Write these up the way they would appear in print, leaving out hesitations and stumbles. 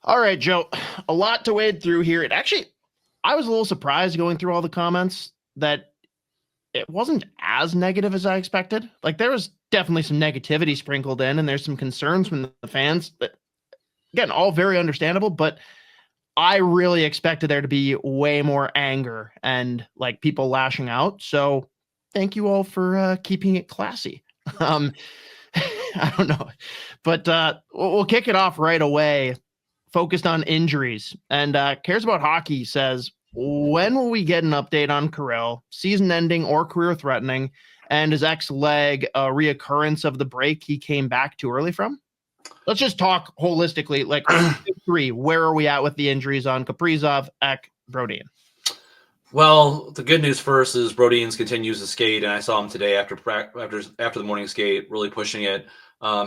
All right, Joe, a lot to wade through here. I was a little surprised going through all the comments that it wasn't as negative as I expected. Like, there was definitely some negativity sprinkled in, and there's some concerns from the fans that, again, all very understandable, but I really expected there to be way more anger and like people lashing out. So thank you all for keeping it classy. Um, I don't know, but we'll kick it off right away. Focused on injuries and cares about hockey says, when will we get an update on Kirill, season ending or career threatening, and his ex leg a reoccurrence of the break he came back too early from? Let's just talk holistically. Like, three, where are we at with the injuries on Caprizov, Ek, brodin? Well, the good news first is Brodin's continues to skate, and I saw him today after the morning skate, really pushing it.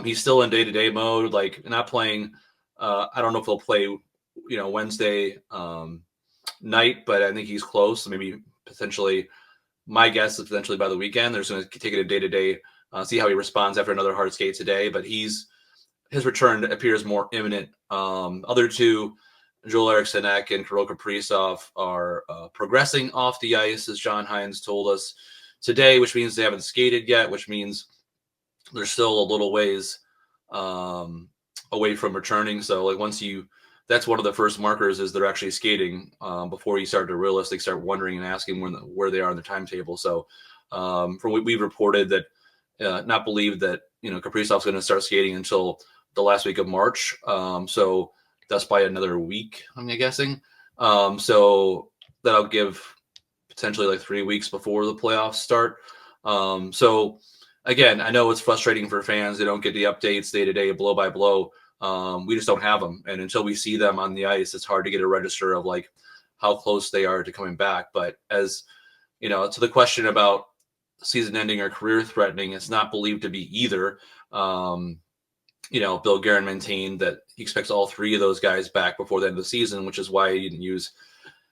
He's still in day-to-day mode, like not playing. I don't know if he'll play, Wednesday night, but I think he's close. Maybe potentially, my guess is potentially by the weekend. They're just going to take it a day-to-day, see how he responds after another hard skate today. But his return appears more imminent. Other two, Joel Eriksson Ek and Kirill Kaprizov, are progressing off the ice, as John Hines told us today, which means they haven't skated yet, which means they're still a little ways away from returning. So, that's one of the first markers is they're actually skating before you start to realistically start wondering and asking where they are on the timetable. So, from what we've reported, that not believe that Kaprizov's going to start skating until the last week of March. So that's by another week, I'm guessing. So that'll give potentially like 3 weeks before the playoffs start. So again, I know it's frustrating for fans. They don't get the updates day to day, blow by blow. We just don't have them. And until we see them on the ice, it's hard to get a register of like how close they are to coming back. But as to the question about season ending or career threatening, it's not believed to be either. Bill Guerin maintained that he expects all three of those guys back before the end of the season, which is why he didn't use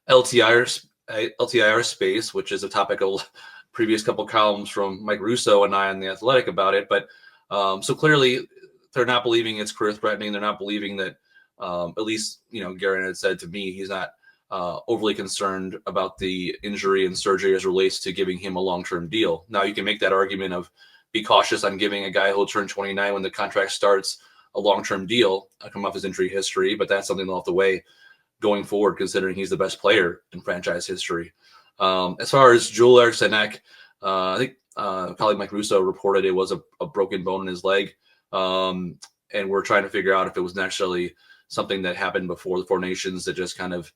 LTIR space, which is a topic of previous couple columns from Mike Russo and I on The Athletic about it. But so clearly they're not believing it's career threatening. They're not believing that, at least, Guerin had said to me, he's not overly concerned about the injury and surgery as relates to giving him a long-term deal. Now you can make that argument of, be cautious on giving a guy who'll turn 29 when the contract starts a long-term deal, come off his injury history, but that's something they'll have to weigh going forward, considering he's the best player in franchise history. As far as Joel Eriksson Ek, I think colleague Mike Russo reported it was a broken bone in his leg, and we're trying to figure out if it was necessarily something that happened before the Four Nations that just kind of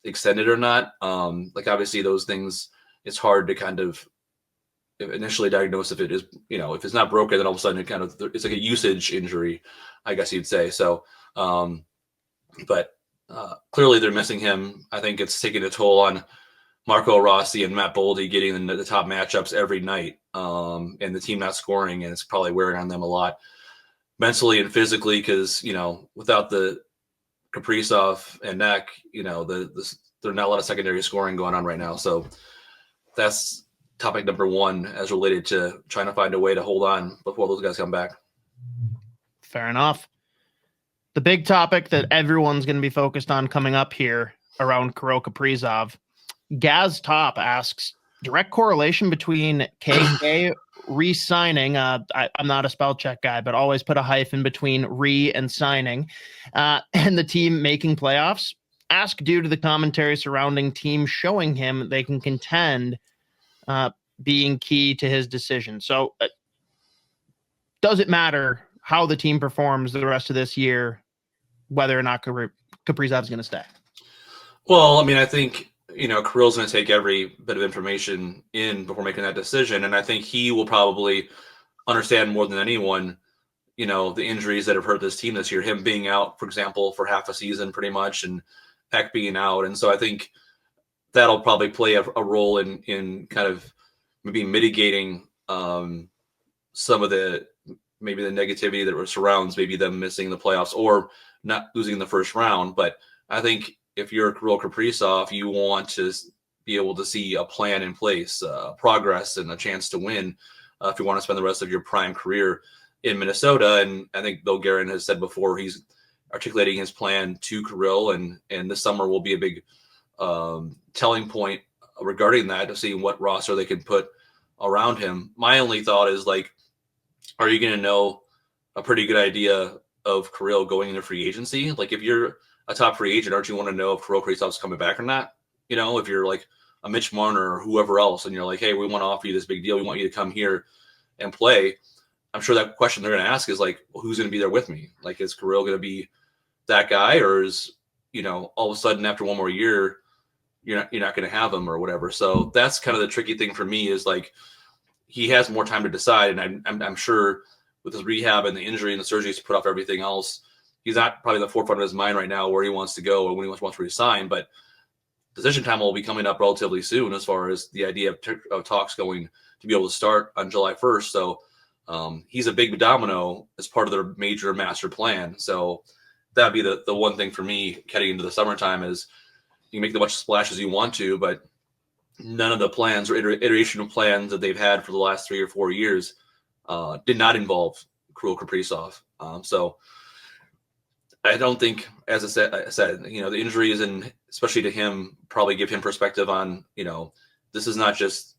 extended or not. Obviously those things, it's hard to kind of initially diagnosed if it is, if it's not broken, then all of a sudden it's like a usage injury, I guess you'd say. So, but clearly they're missing him. I think it's taking a toll on Marco Rossi and Matt Boldy getting the top matchups every night, and the team not scoring, and it's probably wearing on them a lot mentally and physically because, without the Kaprizov and Neck, there's not a lot of secondary scoring going on right now. So that's topic number one as related to trying to find a way to hold on before those guys come back. Fair enough. The big topic that everyone's going to be focused on coming up here around Kirill Kaprizov, Gaz Top asks, direct correlation between KK re-signing, I'm not a spell check guy, but always put a hyphen between re and signing, and the team making playoffs? Ask due to the commentary surrounding teams showing him they can contend, being key to his decision. So does it matter how the team performs the rest of this year, whether or not Kaprizov is going to stay? Well, I think, Kirill's going to take every bit of information in before making that decision. And I think he will probably understand more than anyone, the injuries that have hurt this team this year, him being out, for example, for half a season pretty much, and Ek being out. And so I think that'll probably play a role in kind of maybe mitigating some of maybe the negativity that surrounds maybe them missing the playoffs or not losing in the first round. But I think if you're Kirill Kaprizov, you want to be able to see a plan in place, progress, and a chance to win if you want to spend the rest of your prime career in Minnesota. And I think Bill Guerin has said before he's articulating his plan to Kirill, and this summer will be a big telling point regarding that, to see what roster they can put around him. My only thought is, like, are you going to know a pretty good idea of Kirill going into free agency? Like, if you're a top free agent, aren't you want to know if Kirill Kaprizov's coming back or not? You know, if you're like a Mitch Marner or whoever else, and you're like, hey, we want to offer you this big deal, we want you to come here and play. I'm sure that question they're going to ask is like, well, who's going to be there with me? Like, is Kirill going to be that guy, or is, you know, all of a sudden after one more year, you're not going to have him or whatever. So that's kind of the tricky thing for me, is like, he has more time to decide, and I'm sure with his rehab and the injury and the surgeries to put off everything else, he's not probably in the forefront of his mind right now where he wants to go or when he wants to resign. But decision time will be coming up relatively soon, as far as the idea of talks going to be able to start on July 1st. So he's a big domino as part of their major master plan. So that'd be the one thing for me heading into the summertime, is you can make the much splash as you want to, but none of the plans or iteration of plans that they've had for the last 3 or 4 years did not involve Kirill Kaprizov. So I don't think, as I said, you know, the injuries, and especially to him, probably give him perspective on, you know, this is not just,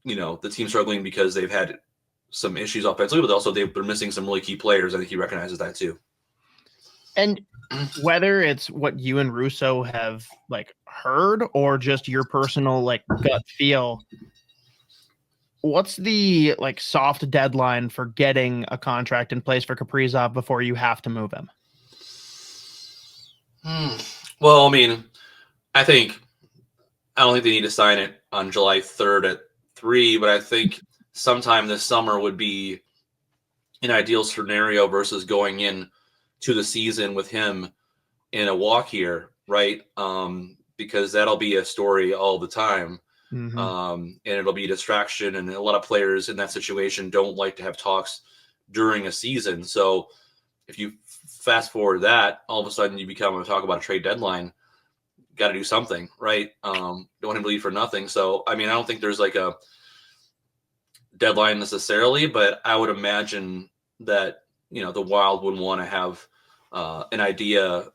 you know, the team struggling because they've had some issues offensively, but also they're missing some really key players. I think he recognizes that too. And whether it's what you and Russo have like heard or just your personal like gut feel, what's the like soft deadline for getting a contract in place for Kaprizov before you have to move him? Well, I mean, I don't think they need to sign it on July 3rd at 3, but I think sometime this summer would be an ideal scenario versus going in to the season with him in a walk here, right? Because that'll be a story all the time. Mm-hmm. And it'll be a distraction, and a lot of players in that situation don't like to have talks during a season. So if you fast forward that, all of a sudden you become a talk about a trade deadline. Got to do something, right? Don't want to leave for nothing. So, I mean, I don't think there's like a deadline necessarily, but I would imagine that, you know, the Wild would want to have an idea,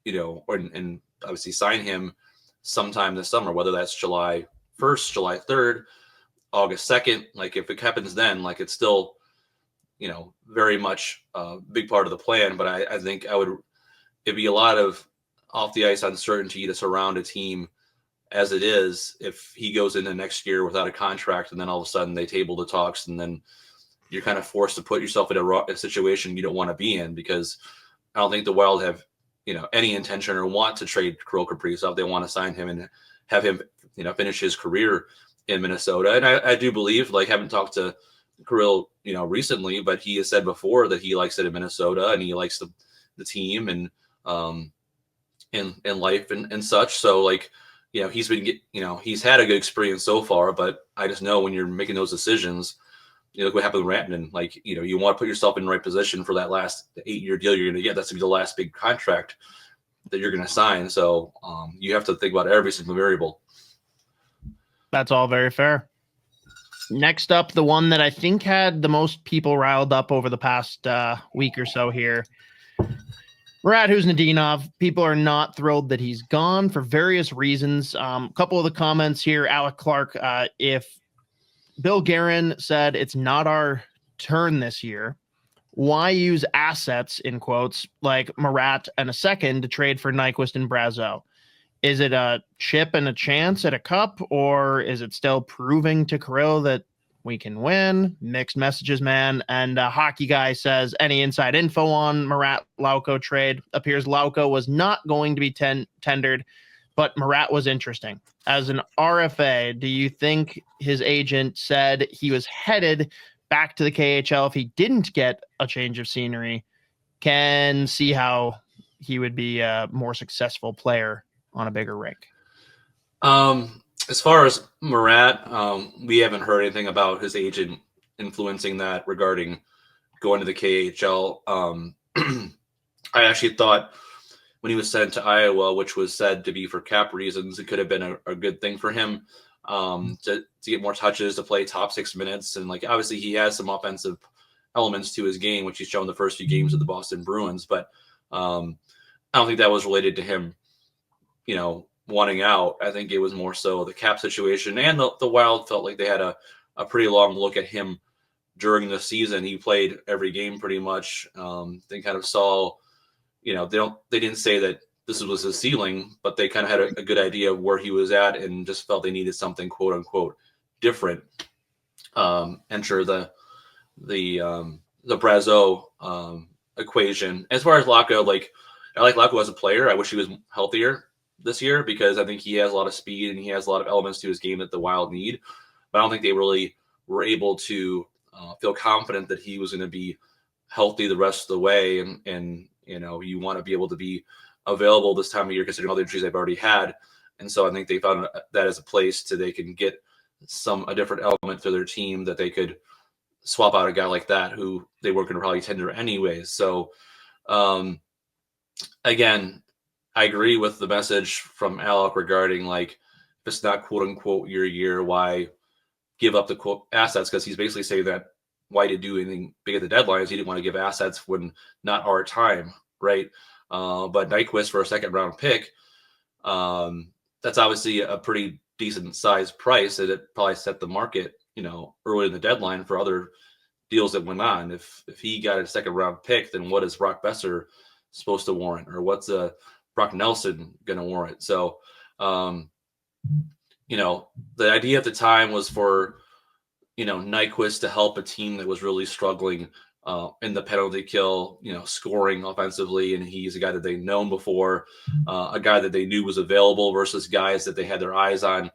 you know, and obviously sign him sometime this summer, whether that's July 1st, July 3rd, August 2nd. Like, if it happens then, like, it's still, you know, very much a big part of the plan. But I think it'd be a lot of off the ice uncertainty to surround a team as it is if he goes into next year without a contract, and then all of a sudden they table the talks, and then you're kind of forced to put yourself in a situation you don't want to be in, because I don't think the Wild have, you know, any intention or want to trade Kirill Kaprizov. They want to sign him and have him, you know, finish his career in Minnesota. And I do believe, like, haven't talked to Kirill, you know, recently, but he has said before that he likes it in Minnesota, and he likes the team and life and such. So, like, you know, he's had a good experience so far, but I just know when you're making those decisions, you know, look what happened with Rantanen. Like, you know, you want to put yourself in the right position for that last 8-year deal you're going to get. That's going to be the last big contract that you're going to sign. So you have to think about every single variable. That's all very fair. Next up, the one that I think had the most people riled up over the past week or so here, Marat Khusnutdinov. People are not thrilled that he's gone for various reasons. A couple of the comments here, Alec Clark, if Bill Guerin said it's not our turn this year, why use assets, in quotes, like Marat and a second to trade for Nyquist and Brazeau? Is it a chip and a chance at a cup, or is it still proving to Kirill that we can win? Mixed messages, man. And Hockey Guy says, any inside info on Marat Lauko trade? Appears Lauko was not going to be tendered, but Marat was interesting. As an RFA, do you think his agent said he was headed back to the KHL if he didn't get a change of scenery? Can see how he would be a more successful player on a bigger rink. As far as Marat, we haven't heard anything about his agent influencing that regarding going to the KHL. I actually thought when he was sent to Iowa, which was said to be for cap reasons, it could have been a good thing for him to get more touches, to play top 6 minutes. And like, obviously he has some offensive elements to his game, which he's shown the first few games of the Boston Bruins, but I don't think that was related to him, wanting out. I think it was more so the cap situation, and the Wild felt like they had a pretty long look at him during the season. He played every game pretty much. They kind of saw, they didn't say that this was his ceiling, but they kind of had a good idea of where he was at and just felt they needed something quote unquote different. Enter the Brazeau equation. As far as Laco, I like Laco as a player. I wish he was healthier this year because I think he has a lot of speed and he has a lot of elements to his game that the Wild need. But I don't think they really were able to feel confident that he was going to be healthy the rest of the way. And you want to be able to be available this time of year considering all the injuries they've already had. And so I think they found that as a place they can get a different element to their team that they could swap out a guy like that who they weren't going to probably tender anyways. So again, I agree with the message from Alec regarding if it's not quote unquote your year, why give up the quote assets? Because he's basically saying that why did do anything big at the deadlines? He didn't want to give assets when not our time, right? But Nyquist for a second round pick, that's obviously a pretty decent sized price that it probably set the market, early in the deadline for other deals that went on. If he got a second round pick, then what is Brock Besser supposed to warrant, or what's Brock Nelson going to warrant? So, the idea at the time was for, Nyquist to help a team that was really struggling in the penalty kill, scoring offensively. And he's a guy that they'd known before, a guy that they knew was available versus guys that they had their eyes on,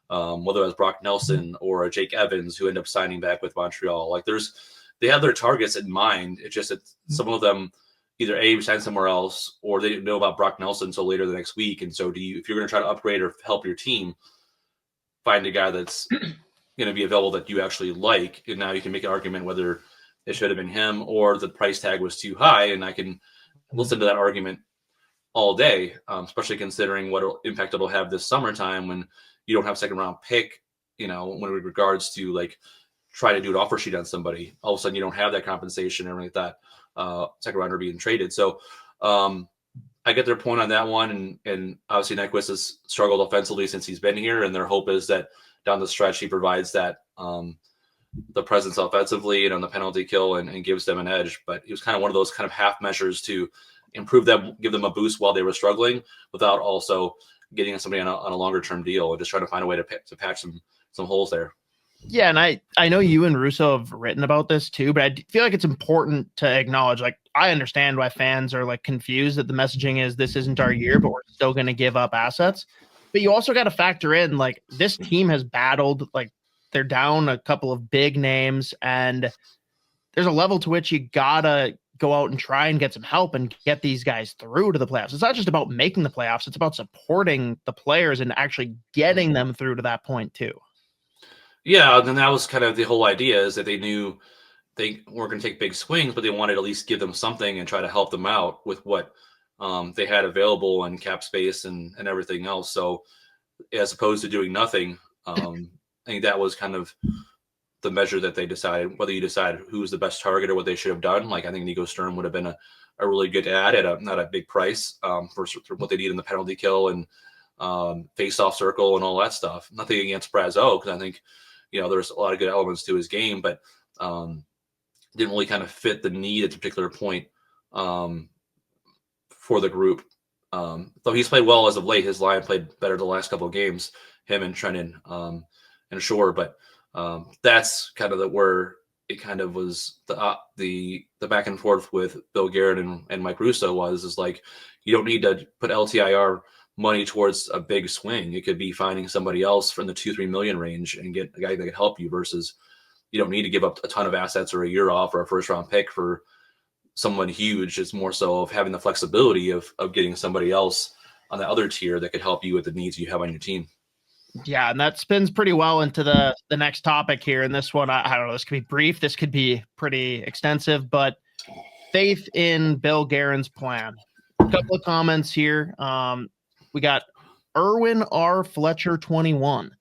whether it was Brock Nelson or Jake Evans, who ended up signing back with Montreal. They have their targets in mind. It's just that some of them either signed somewhere else or they didn't know about Brock Nelson until later the next week. And so if you're going to try to upgrade or help your team, find a guy that's going to be available that you actually like. And now you can make an argument whether it should have been him or the price tag was too high. And I can listen to that argument all day, especially considering what impact it'll have this summertime when you don't have second round pick, when it regards to try to do an offer sheet on somebody. All of a sudden you don't have that compensation or anything like that second rounder being traded. So I get their point on that one. And obviously Nyquist has struggled offensively since he's been here. And their hope is that down the stretch, he provides that the presence offensively and on the penalty kill and gives them an edge. But he was kind of one of those kind of half measures to improve them, give them a boost while they were struggling without also getting somebody on a longer term deal and just trying to find a way to patch some holes there. Yeah, and I know you and Russo have written about this too, but I feel like it's important to acknowledge, I understand why fans are confused that the messaging is this isn't our year, but we're still going to give up assets. But you also got to factor in this team has battled, they're down a couple of big names, and there's a level to which you gotta go out and try and get some help and get these guys through to the playoffs. It's not just about making the playoffs, it's about supporting the players and actually getting them through to that point too. Yeah, and then that was kind of the whole idea, is that they knew they weren't going to take big swings, but they wanted to at least give them something and try to help them out with what they had available and cap space and everything else. So as opposed to doing nothing, I think that was kind of the measure that they decided, whether you decide who was the best target or what they should have done. I think Nico Sturm would have been a really good add at not a big price for what they need in the penalty kill and face-off circle and all that stuff. Nothing against Brazeau, because I think, there's a lot of good elements to his game, but didn't really kind of fit the need at a particular point for the group. Though he's played well as of late. His line played better the last couple of games, him and Trennan and Shore. But that's kind of where it kind of was the back and forth with Bill Guerin and Mike Russo is you don't need to put LTIR money towards a big swing. It could be finding somebody else from the 2-3 million range and get a guy that could help you versus you don't need to give up a ton of assets or a year off or a first round pick for someone huge. It's more so of having the flexibility of getting somebody else on the other tier that could help you with the needs you have on your team. Yeah, and that spins pretty well into the next topic here. And this one, I don't know, this could be brief, this could be pretty extensive, but faith in Bill Guerin's plan. A couple of comments here. We got Erwin R. Fletcher 21.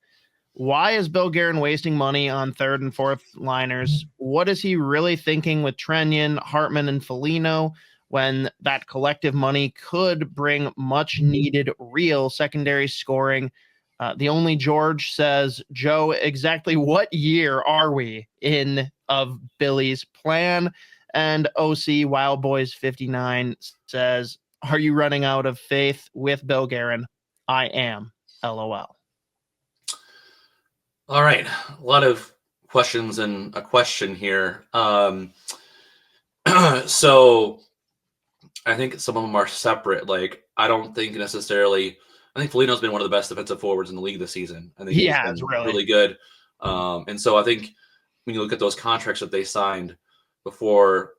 Why is Bill Guerin wasting money on third and fourth liners? What is he really thinking with Trenyan, Hartman, and Foligno? when that collective money could bring much needed real secondary scoring. The only George says, Joe, exactly what year are we in of Billy's plan? And OC Wild Boys 59 says, are you running out of faith with Bill Guerin? I am. LOL. All right. A lot of questions and a question here. So I think some of them are separate. Like, I don't think necessarily. I think Foligno's been one of the best defensive forwards in the league this season. I think he's been really good. And so I think when you look at those contracts that they signed before,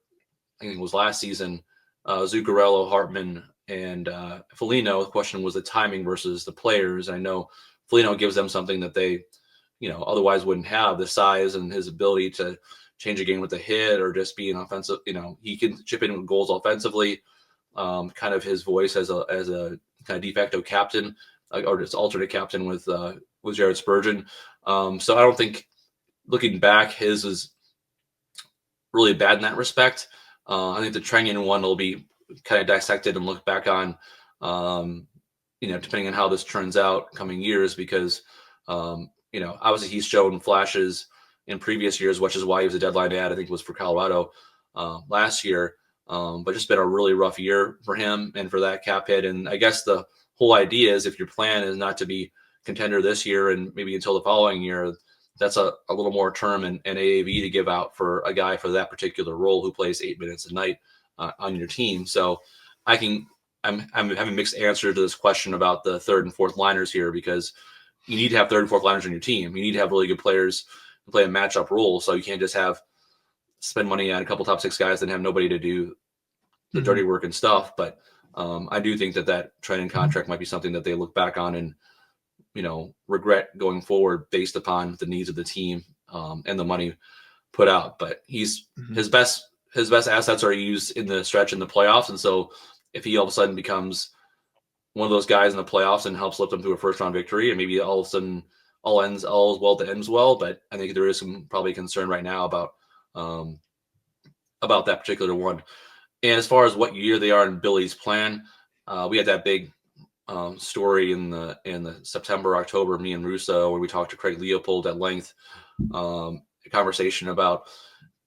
I think it was last season, Zuccarello, Hartman, and Foligno, the question was the timing versus the players. I know Foligno gives them something that they, otherwise wouldn't have, the size and his ability to change a game with a hit or just be an offensive. He can chip in with goals offensively. Kind of his voice as a kind of de facto captain, or just alternate captain with Jared Spurgeon. So I don't think, looking back, his is really bad in that respect. I think the Trenyan one will be kind of dissected and looked back on, depending on how this turns out coming years, because obviously he's shown flashes in previous years, which is why he was a deadline ad. I think it was for Colorado last year. But just been a really rough year for him and for that cap hit. And I guess the whole idea is, if your plan is not to be contender this year and maybe until the following year, that's a little more term and AAV to give out for a guy for that particular role who plays 8 minutes a night on your team. So I'm having mixed answer to this question about the third and fourth liners here, because you need to have third and fourth liners on your team. You need to have really good players to play a matchup role. So you can't just spend money on a couple top six guys and have nobody to do the dirty work and stuff. But I do think that training contract might be something that they look back on and, regret going forward based upon the needs of the team and the money put out. But his best assets are used in the stretch in the playoffs. And so if he all of a sudden becomes one of those guys in the playoffs and helps lift them to a first round victory, and maybe all of a sudden all is well that ends well. But I think there is some probably concern right now about that particular one. And as far as what year they are in Billy's plan, we had that big story in the September, October, me and Russo, where we talked to Craig Leopold at length, a conversation about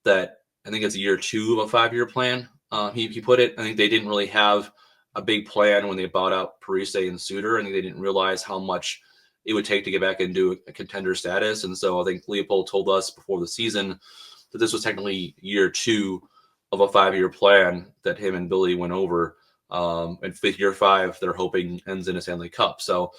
that. I think it's year 2 of a 5-year plan. He put it. I think they didn't really have a big plan when they bought out Parise and Suter. I think they didn't realize how much it would take to get back into a contender status. And so I think Leopold told us before the season that this was technically year 2 of a 5-year plan that him and Billy went over. And fifth year 5, they're hoping ends in a Stanley Cup. So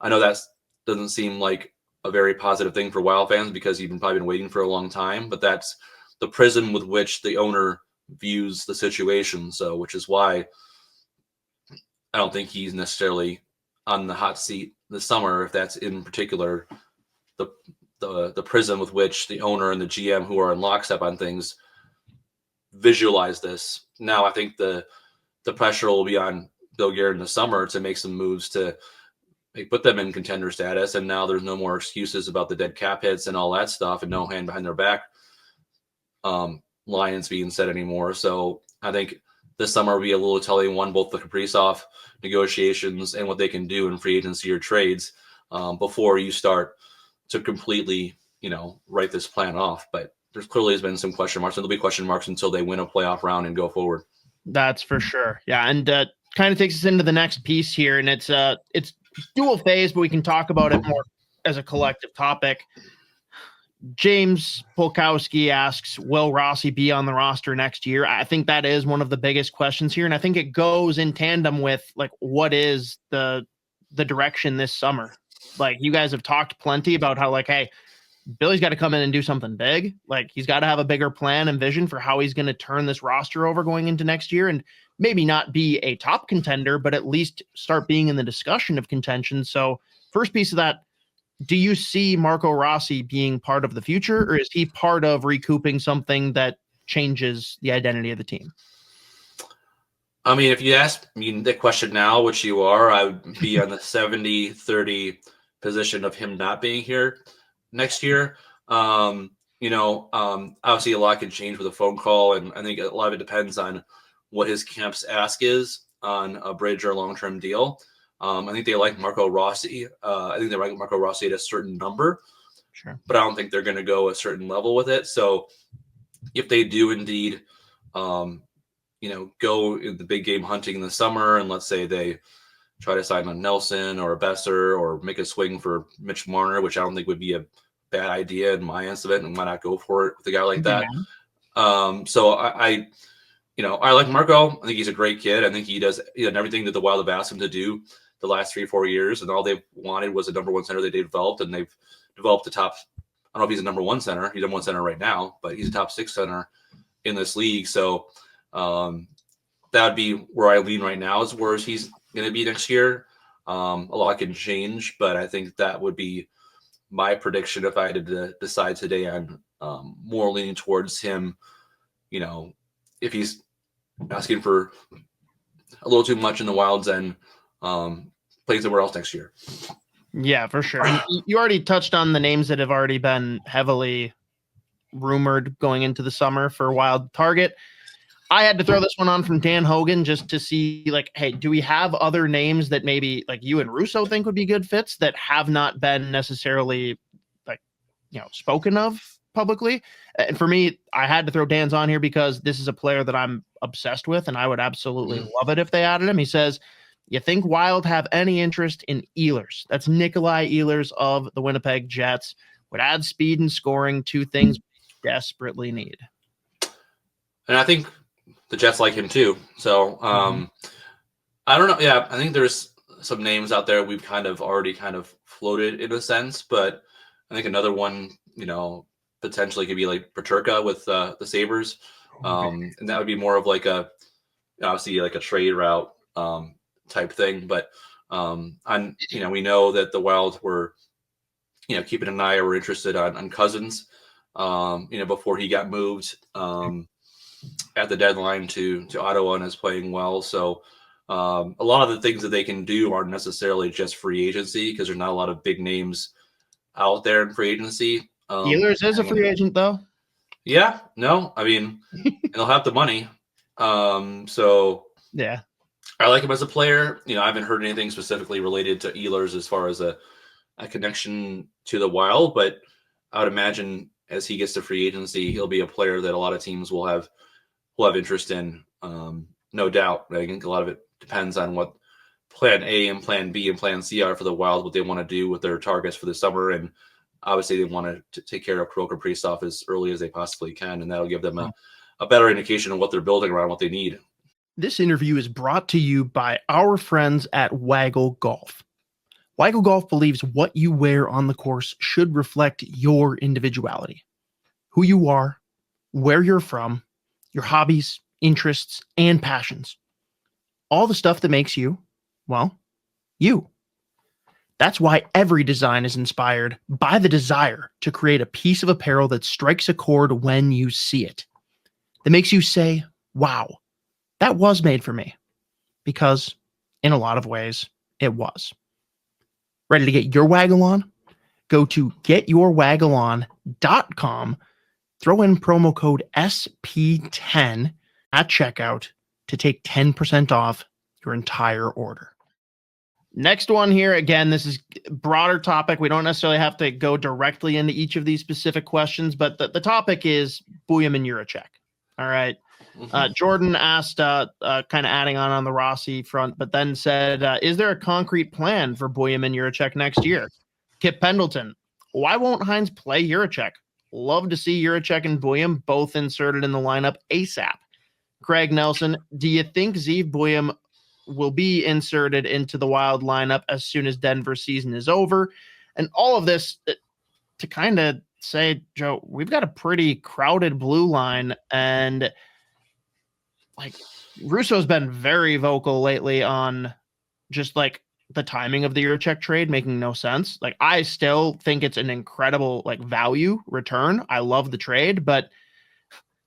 I know that doesn't seem like a very positive thing for Wild fans, because you've probably been waiting for a long time, but that's the prism with which the owner views the situation. So, which is why I don't think he's necessarily on the hot seat this summer, if that's in particular the prism with which the owner and the GM, who are in lockstep on things, visualize this. Now, I think the pressure will be on Bill Guerin this summer to make some moves to put them in contender status. And now there's no more excuses about the dead cap hits and all that stuff, and no hand behind their back lines being said anymore. So I think this summer will be a little telling one, both the Kaprizov negotiations and what they can do in free agency or trades before you start to completely, write this plan off. But there's clearly has been some question marks, and there'll be question marks until they win a playoff round and go forward. That's for sure. Yeah. And kind of takes us into the next piece here, and it's dual phase, but we can talk about it more as a collective topic. James Polkowski asks, will Rossi be on the roster next year? I think that is one of the biggest questions here. And I think it goes in tandem with, like, what is the direction this summer? Like, you guys have talked plenty about how, like, hey, Billy's got to come in and do something big. Like, he's got to have a bigger plan and vision for how he's going to turn this roster over going into next year, and maybe not be a top contender, but at least start being in the discussion of contention. So first piece of that, do you see Marco Rossi being part of the future, or is he part of recouping something that changes the identity of the team? I mean, if you ask me the question now, which you are, I would be on the 70-30 position of him not being here next year. Obviously a lot can change with a phone call, and I think a lot of it depends on what his camp's ask is on a bridge or long-term deal. I think they like Marco Rossi. I think they like Marco Rossi at a certain number, Sure. but I don't think they're going to go a certain level with it. So if they do indeed, go in the big game hunting in the summer, and let's say they try to sign on Nelson or a Besser or make a swing for Mitch Marner, which I don't think would be a bad idea in my estimate, and why not go for it with a guy like that? So I like Marco. I think he's a great kid. I think he does everything that the Wild have asked him to do the last 3-4 years, and all they've wanted was a number one center that they developed, and they've developed the top. I don't know if he's a number one center. He's a number one center right now, but he's a top 6 center in this league. So that would be where I lean right now, is where he's going to be next year. A lot can change, but I think that would be my prediction if I had to decide today. I'm more leaning towards him. If he's asking for a little too much in the Wild's end, playing somewhere else next year. Yeah, for sure. And you already touched on the names that have already been heavily rumored going into the summer for Wild target. I had to throw this one on from Dan Hogan just to see, like, hey, do we have other names that maybe like you and Russo think would be good fits that have not been necessarily spoken of publicly? And for me, I had to throw Dan's on here because this is a player that I'm obsessed with, and I would absolutely love it if they added him. He says, you think Wild have any interest in Ehlers? That's Nikolai Ehlers of the Winnipeg Jets. Would add speed and scoring, 2 things we desperately need. And I think the Jets like him too. So I don't know. Yeah, I think there's some names out there we've already floated in a sense, but I think another one, potentially could be like Peterka with the Sabres. And that would be more of like obviously like a trade route type thing. But we know that the Wild were, keeping an eye or were interested on Cousins, before he got moved at the deadline to Ottawa and is playing well. So a lot of the things that they can do aren't necessarily just free agency, because there's not a lot of big names out there in free agency. Ehlers is a free agent, though. Yeah, no, I mean, they'll have the money. So yeah, I like him as a player. I haven't heard anything specifically related to Ehlers as far as a connection to the Wild, but I would imagine as he gets to free agency, he'll be a player that a lot of teams will have interest in. No doubt. I think a lot of it depends on what plan A and plan B and plan C are for the Wild, what they want to do with their targets for the summer. And obviously they want to take care of Kirill Kaprizov as early as they possibly can. And that'll give them a better indication of what they're building around, what they need. This interview is brought to you by our friends at Waggle Golf. Waggle Golf believes what you wear on the course should reflect your individuality, who you are, where you're from, your hobbies, interests, and passions. All the stuff that makes you, well, you. That's why every design is inspired by the desire to create a piece of apparel that strikes a chord when you see it, that makes you say, wow, that was made for me. Because in a lot of ways, it was. Ready to get your waggle on? Go to getyourwaggleon.com, throw in promo code SP10 at checkout to take 10% off your entire order. Next one here, again, this is a broader topic. We don't necessarily have to go directly into each of these specific questions, but the topic is Buium and Jiricek. All right. Jordan asked, kind of adding on the Rossi front, but then said, is there a concrete plan for Buium and Jiricek next year? Kip Pendleton, why won't Hines play Jiricek? Love to see Jiricek and Buium both inserted in the lineup ASAP. Craig Nelson, do you think Zeev Buium will be inserted into the Wild lineup as soon as Denver season is over? And all of this to kind of say, Joe, we've got a pretty crowded blue line, and like Russo's been very vocal lately on just like the timing of the Jiricek trade making no sense. Like, I still think it's an incredible like value return. I love the trade, but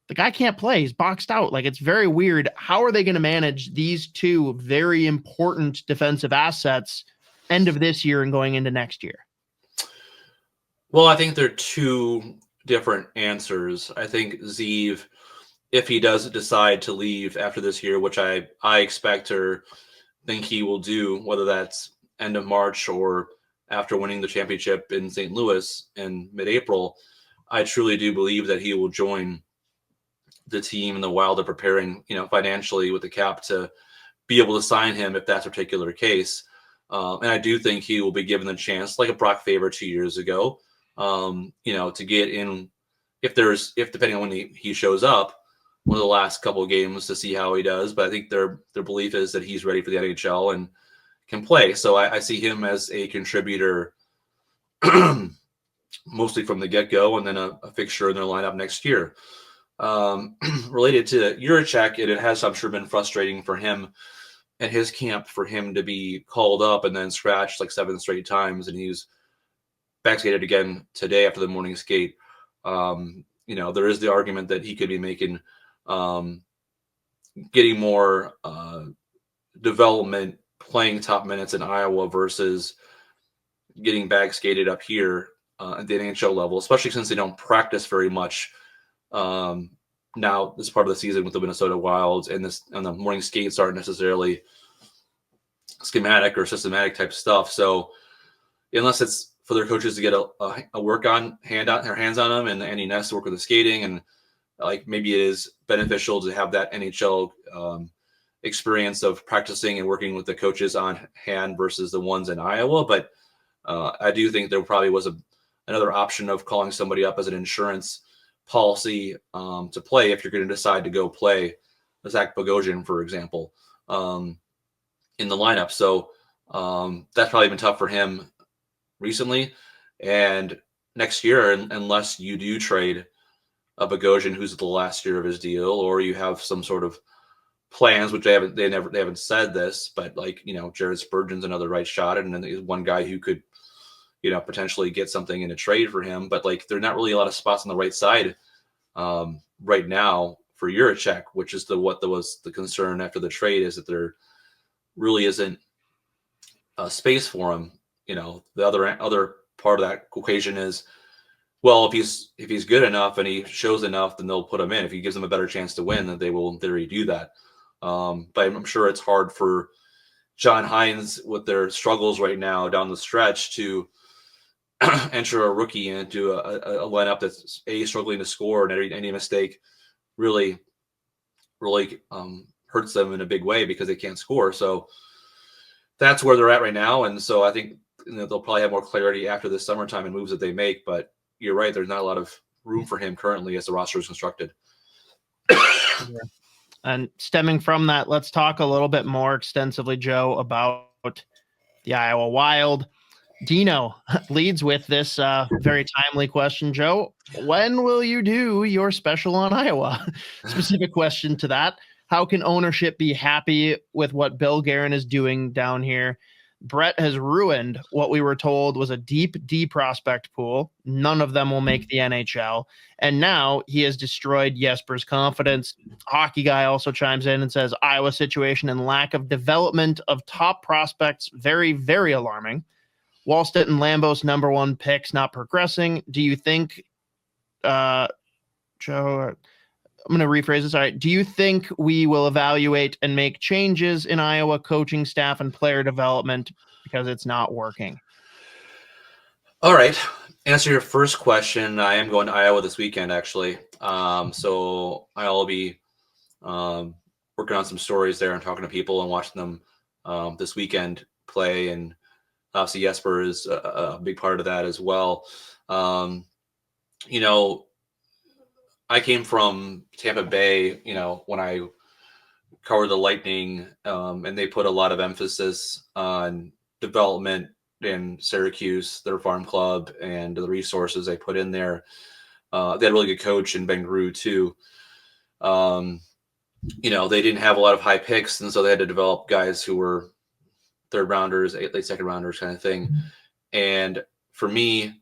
the guy can't play. He's boxed out. Like, it's very weird. How are they going to manage these two very important defensive assets end of this year and going into next year? Well, I think they're two different answers. I think Zeev if he does decide to leave after this year, which I expect or think he will do, whether that's end of March or after winning the championship in St. Louis in mid-April, I truly do believe that he will join the team and the Wild are preparing, financially with the cap to be able to sign him if that's a particular case. And I do think he will be given the chance, like a Brock Faber 2 years ago, to get in if depending on when he shows up, one of the last couple of games to see how he does. But I think their belief is that he's ready for the NHL and can play. So I see him as a contributor mostly from the get-go, and then a fixture in their lineup next year. Related to Jiricek, it has, I'm sure, been frustrating for him and his camp for him to be called up and then scratched like 7 straight times, and he's backskated again today after the morning skate. There is the argument that he could be making getting more development, playing top minutes in Iowa versus getting backskated up here at the NHL level, especially since they don't practice very much now this part of the season with the Minnesota Wild, and the morning skates aren't necessarily schematic or systematic type stuff. So unless it's for their coaches to get a work on their hands on them, and Andy Ness to work with the skating, and like maybe it is beneficial to have that NHL experience of practicing and working with the coaches on hand versus the ones in Iowa. But I do think there probably was another option of calling somebody up as an insurance policy to play if you're going to decide to go play Zach Bogosian, for example, in the lineup. So that's probably been tough for him recently. And next year, unless you do trade a Bogosian who's at the last year of his deal, or you have some sort of plans, which they haven't said this, but like, Jared Spurgeon's another right shot, and then there's one guy who could, potentially get something in a trade for him. But like, there's not really a lot of spots on the right side right now for Jiricek, which is what was the concern after the trade, is that there really isn't space for him. The other part of that equation is, well, if he's good enough and he shows enough, then they'll put him in. If he gives them a better chance to win, then they will in theory do that. But I'm sure it's hard for John Hines with their struggles right now down the stretch to enter a rookie into a lineup that's struggling to score, and any mistake really hurts them in a big way because they can't score. So that's where they're at right now. And so I think they'll probably have more clarity after the summertime and moves that they make. But you're right, there's not a lot of room for him currently as the roster is constructed. And stemming from that, let's talk a little bit more extensively, Joe, about the Iowa Wild. Dino leads with this very timely question, Joe. When will you do your special on Iowa? Specific question to that. How can ownership be happy with what Bill Guerin is doing down here? Brett has ruined what we were told was a deep D prospect pool. None of them will make the NHL. And now he has destroyed Jesper's confidence. Hockey Guy also chimes in and says, Iowa situation and lack of development of top prospects, very, very alarming. Wallstedt and Lambos number 1 picks not progressing. Do you think, Joe, I'm going to rephrase this. All right. Do you think we will evaluate and make changes in Iowa coaching staff and player development because it's not working? All right. Answer your first question. I am going to Iowa this weekend, actually. So I'll be working on some stories there and talking to people and watching them this weekend play. And obviously Jesper is a big part of that as well. I came from Tampa Bay, when I covered the Lightning, and they put a lot of emphasis on development in Syracuse, their farm club, and the resources they put in there. They had a really good coach in Ben Gru too. They didn't have a lot of high picks, and so they had to develop guys who were third rounders, late second rounders kind of thing. And for me,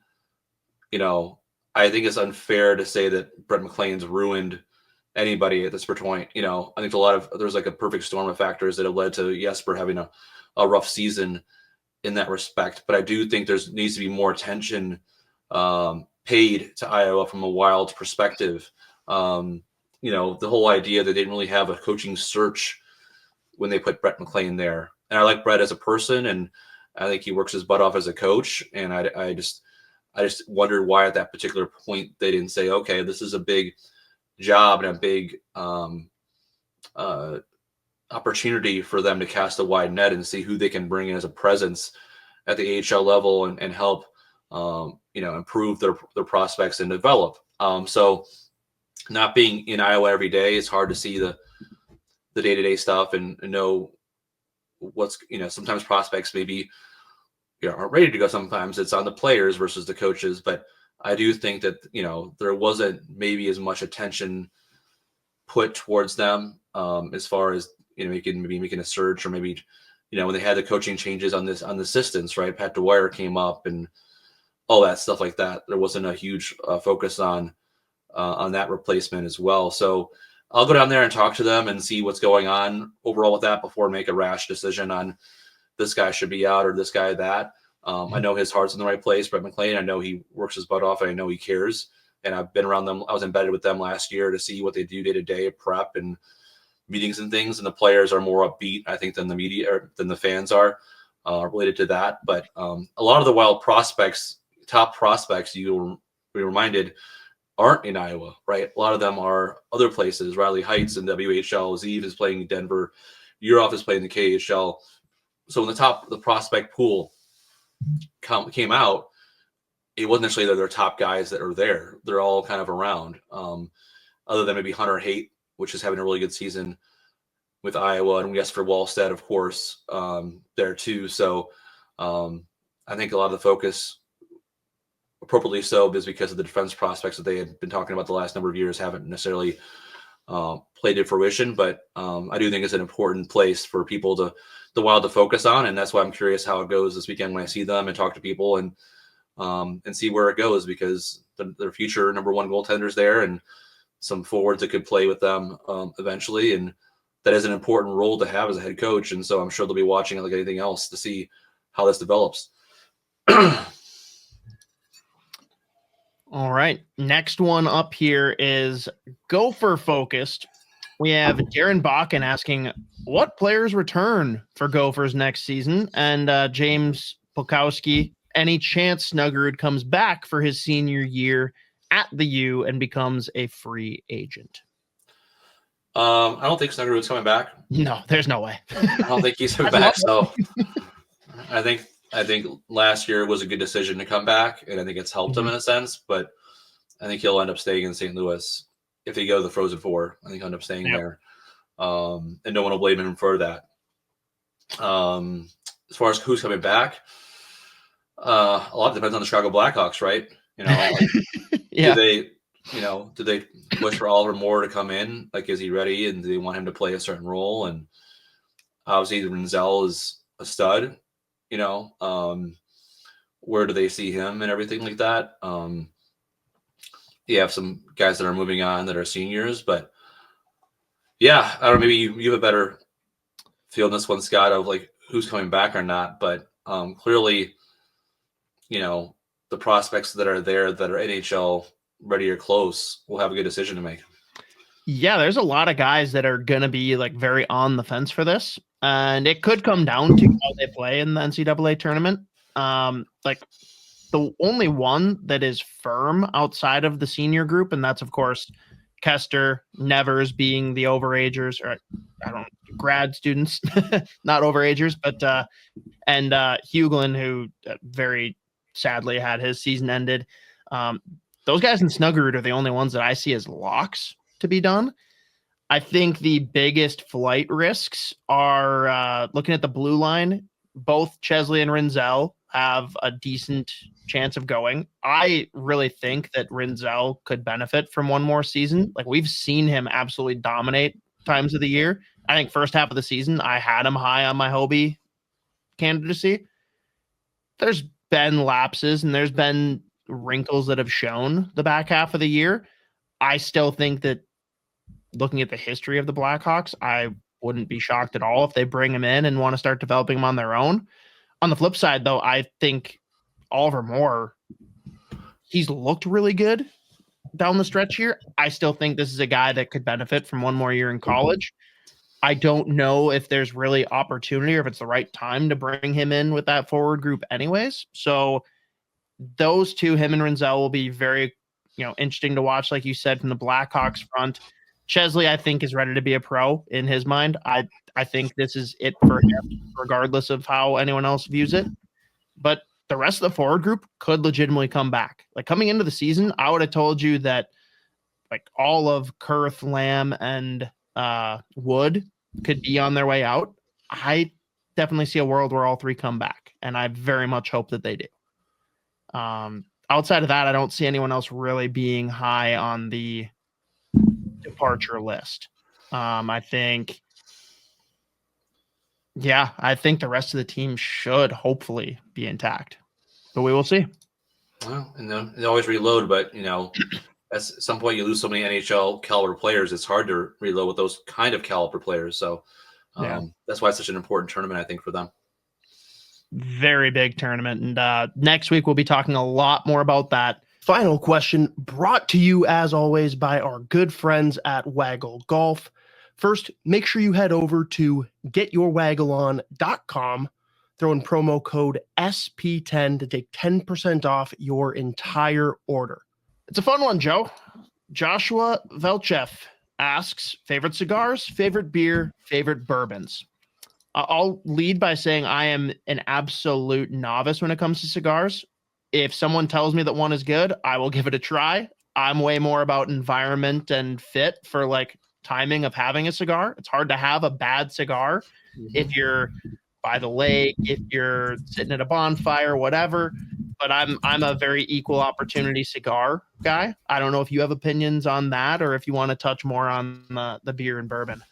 I think it's unfair to say that Brett McLean's ruined anybody at this point. I think there's like a perfect storm of factors that have led to Jesper having a rough season in that respect. But I do think needs to be more attention paid to Iowa from a Wild perspective. the whole idea that they didn't really have a coaching search when they put Brett McLean there. And I like Brett as a person, and I think he works his butt off as a coach. And I just wondered why at that particular point they didn't say, okay, this is a big job and a big opportunity for them to cast a wide net and see who they can bring in as a presence at the AHL level and help improve their prospects and develop. So not being in Iowa every day, it's hard to see the day-to-day stuff and know what's, sometimes prospects maybe aren't ready to go. Sometimes it's on the players versus the coaches, but I do think that, there wasn't maybe as much attention put towards them as far as, making a search, or maybe, when they had the coaching changes on the assistants, right? Pat Dwyer came up and all that stuff like that. There wasn't a huge focus on that replacement as well. So I'll go down there and talk to them and see what's going on overall with that before I make a rash decision on this guy should be out or this guy that. I know his heart's in the right place, Brett McLean. I know he works his butt off, and I know he cares. And I've been around them. I was embedded with them last year to see what they do day to day of prep and meetings and things. And the players are more upbeat, I think, than the media or than the fans are related to that. But a lot of the Wild prospects, top prospects, you will be reminded, aren't in Iowa, right? A lot of them are other places. Riley Heights in WHL, Zeev is playing in Denver, Urov is playing the KHL. So when the prospect pool came out, it wasn't necessarily their top guys that are there. They're all kind of around, other than maybe Hunter Haight, which is having a really good season with Iowa, and Jesper Wallstedt, of course, there too. So I think a lot of the focus, appropriately so, is because of the defense prospects that they had been talking about the last number of years haven't necessarily played to fruition. But I do think it's an important place for people the Wild to focus on, and that's why I'm curious how it goes this weekend when I see them and talk to people and see where it goes, because their future number one goaltender's there and some forwards that could play with them eventually, and that is an important role to have as a head coach. And so I'm sure they'll be watching it like anything else to see how this develops. All right. Next one up here is Gopher focused. We have Darren Bakken asking, what players return for Gophers next season? And James Polkowski, any chance Snuggerud comes back for his senior year at the U and becomes a free agent? I don't think Snuggerud's coming back. No, there's no way. I don't think he's coming back. So I think last year was a good decision to come back, and I think it's helped him in a sense. But I think he'll end up staying in St. Louis if they go to the Frozen Four. I think he'll end up staying there, and no one will blame him for that. As far as who's coming back, a lot depends on the Chicago Blackhawks, right? Yeah. Do they push for Oliver Moore to come in? Like, is he ready? And do they want him to play a certain role? And obviously, Renzel is a stud. Where do they see him and everything like that? You have some guys that are moving on that are seniors, but yeah, I don't know. Maybe you have a better feel in this one, Scott, of like who's coming back or not. But clearly, the prospects that are there that are NHL ready or close will have a good decision to make. Yeah, there's a lot of guys that are going to be like very on the fence for this. And it could come down to how they play in the NCAA tournament. Like the only one that is firm outside of the senior group, and that's of course Kester, Nevers being the overagers, or grad students, not overagers, but and Huglin, who very sadly had his season ended. Those guys in Snuggerud are the only ones that I see as locks to be done. I think the biggest flight risks are looking at the blue line. Both Chesley and Renzel have a decent chance of going. I really think that Renzel could benefit from one more season. Like, we've seen him absolutely dominate times of the year. I think first half of the season, I had him high on my Hobie candidacy. There's been lapses and there's been wrinkles that have shown the back half of the year. I still think that, looking at the history of the Blackhawks, I wouldn't be shocked at all if they bring him in and want to start developing him on their own. On the flip side, though, I think Oliver Moore, he's looked really good down the stretch here. I still think this is a guy that could benefit from one more year in college. I don't know if there's really opportunity or if it's the right time to bring him in with that forward group anyways. So those two, him and Renzel, will be very, interesting to watch, like you said, from the Blackhawks front. Chesley, I think, is ready to be a pro in his mind. I think this is it for him, regardless of how anyone else views it. But the rest of the forward group could legitimately come back. Like coming into the season, I would have told you that like all of Kurth, Lamb, and Wood could be on their way out. I definitely see a world where all three come back, and I very much hope that they do. Outside of that, I don't see anyone else really being high on the departure list. I think the rest of the team should hopefully be intact, but we will see. Well, and they always reload, but at some point you lose so many NHL caliber players, it's hard to reload with those kind of caliber players. So that's why it's such an important tournament, I think, for them. Very big tournament. And next week, we'll be talking a lot more about that. Final question brought to you, as always, by our good friends at Waggle Golf. First, make sure you head over to getyourwaggleon.com. Throw in promo code SP10 to take 10% off your entire order. It's a fun one, Joe. Joshua Velchev asks, favorite cigars, favorite beer, favorite bourbons. I'll lead by saying I am an absolute novice when it comes to cigars. If someone tells me that one is good, I will give it a try. I'm way more about environment and fit for like timing of having a cigar. It's hard to have a bad cigar if you're by the lake, if you're sitting at a bonfire, whatever. But I'm a very equal opportunity cigar guy. I don't know if you have opinions on that or if you want to touch more on the beer and bourbon.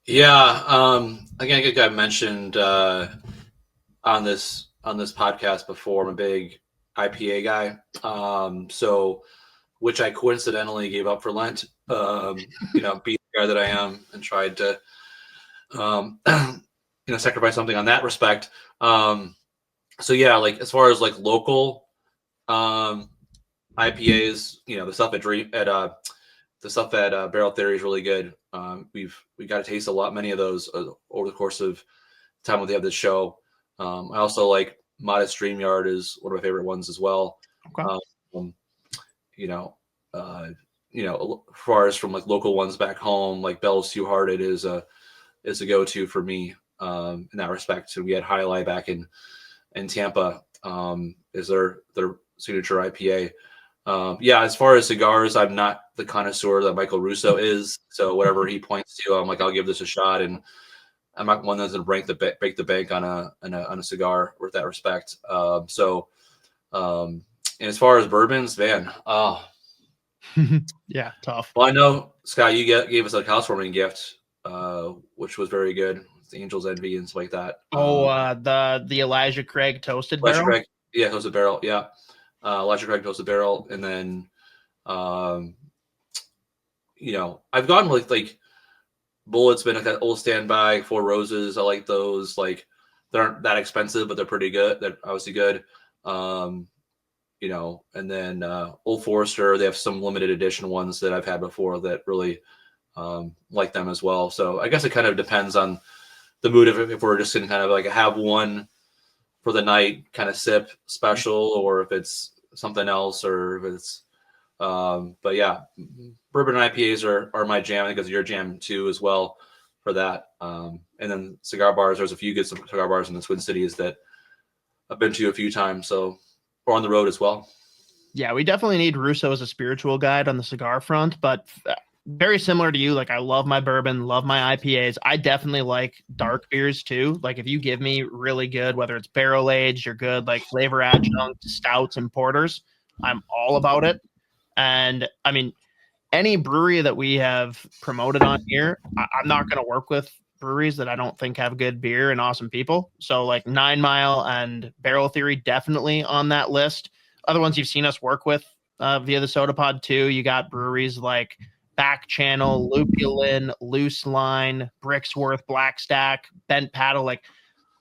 Yeah. Again, I think I mentioned on this podcast before, I'm a big IPA guy. Which I coincidentally gave up for Lent, being the guy that I am, and tried to, sacrifice something on that respect. Like as far as like local IPAs, the stuff at Barrel Theory is really good. We got to taste many of those over the course of time when they have this show. I also like Modest StreamYard is one of my favorite ones as well. Okay. As far as from like local ones back home, like Bell's Two Hearted is a go-to for me in that respect. So we had High Life back in Tampa is their signature IPA. As far as cigars, I'm not the connoisseur that Michael Russo is. So whatever he points to, I'm like, I'll give this a shot. And I'm not one that's going to break the bank on a cigar with that respect. And as far as bourbons, man, yeah, tough. Well, I know, Scott, you gave us a housewarming gift, which was very good. The Angel's Envy and stuff like that. The Elijah Craig toasted Elijah barrel. Craig, toasted barrel. Yeah, Elijah Craig toasted barrel, and then, I've gone with like Bullet's been like that old standby, Four Roses. I like those. Like they aren't that expensive, but they're pretty good. They're obviously good. And then Old Forester, they have some limited edition ones that I've had before that really like them as well. So I guess it kind of depends on the mood if we're just going to kind of like have one for the night kind of sip special, or if it's something else, or if it's but yeah, bourbon and IPAs are my jam. I think it's your jam too as well for that. And then cigar bars, there's a few good cigar bars in the Twin Cities that I've been to a few times, or on the road as well. Yeah, we definitely need Russo as a spiritual guide on the cigar front, but very similar to you. Like I love my bourbon, love my IPAs. I definitely like dark beers too. Like if you give me really good, whether it's barrel aged or good, like flavor adjunct stouts and porters, I'm all about it. And I mean, any brewery that we have promoted on here, I'm not going to work with breweries that I don't think have good beer and awesome people. So like 9 Mile and Barrel Theory definitely on that list. Other ones you've seen us work with via the SOTA Pod too. You got breweries like Back Channel, Lupulin, Loose Line, Bricksworth, Black Stack, Bent Paddle. Like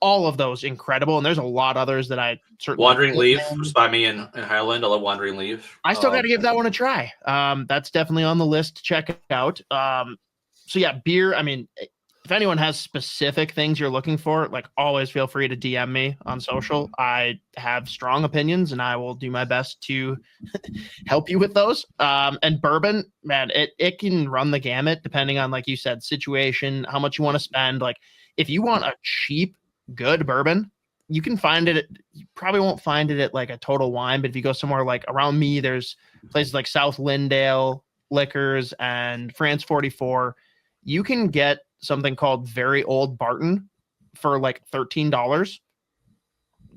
all of those incredible. And there's a lot others that I certainly Wandering Leaf was by me in Highland. I love Wandering Leaf. I still got to give that one a try. That's definitely on the list to check out. So yeah, beer. I mean, if anyone has specific things you're looking for, like always feel free to DM me on social. I have strong opinions and I will do my best to help you with those. And bourbon, man, it can run the gamut depending on, like you said, situation, how much you want to spend. Like if you want a cheap, good bourbon, you can find it. You probably won't find it at like a Total Wine, but if you go somewhere like around me, there's places like South Lindale Liquors and France 44. You can get something called Very Old Barton for like $13.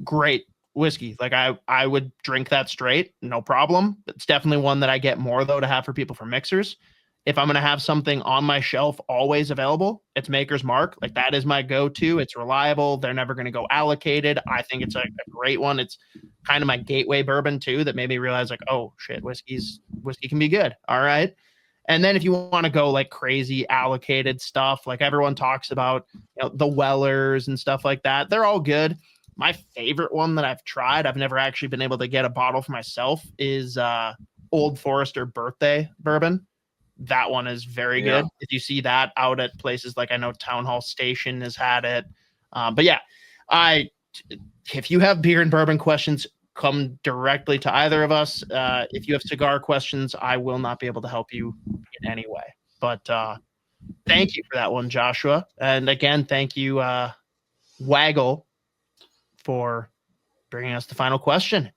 Great whiskey. Like I would drink that straight, no problem. It's definitely one that I get more though to have for people for mixers. If I'm going to have something on my shelf always available, it's Maker's Mark. Like that is my go-to. It's reliable. They're never going to go allocated. I think it's a great one. It's kind of my gateway bourbon too that made me realize like, oh shit, whiskey can be good. All right. And then if you want to go like crazy allocated stuff, like everyone talks about, the Wellers and stuff like that, they're all good. My favorite one that I've tried, I've never actually been able to get a bottle for myself, is Old Forester Birthday Bourbon. That one is very good. If you see that out at places like I know Town Hall Station has had it. But yeah, if you have beer and bourbon questions, come directly to either of us. If you have cigar questions, I will not be able to help you in any way. But thank you for that one, Joshua. And again, thank you, Waggle, for bringing us the final question.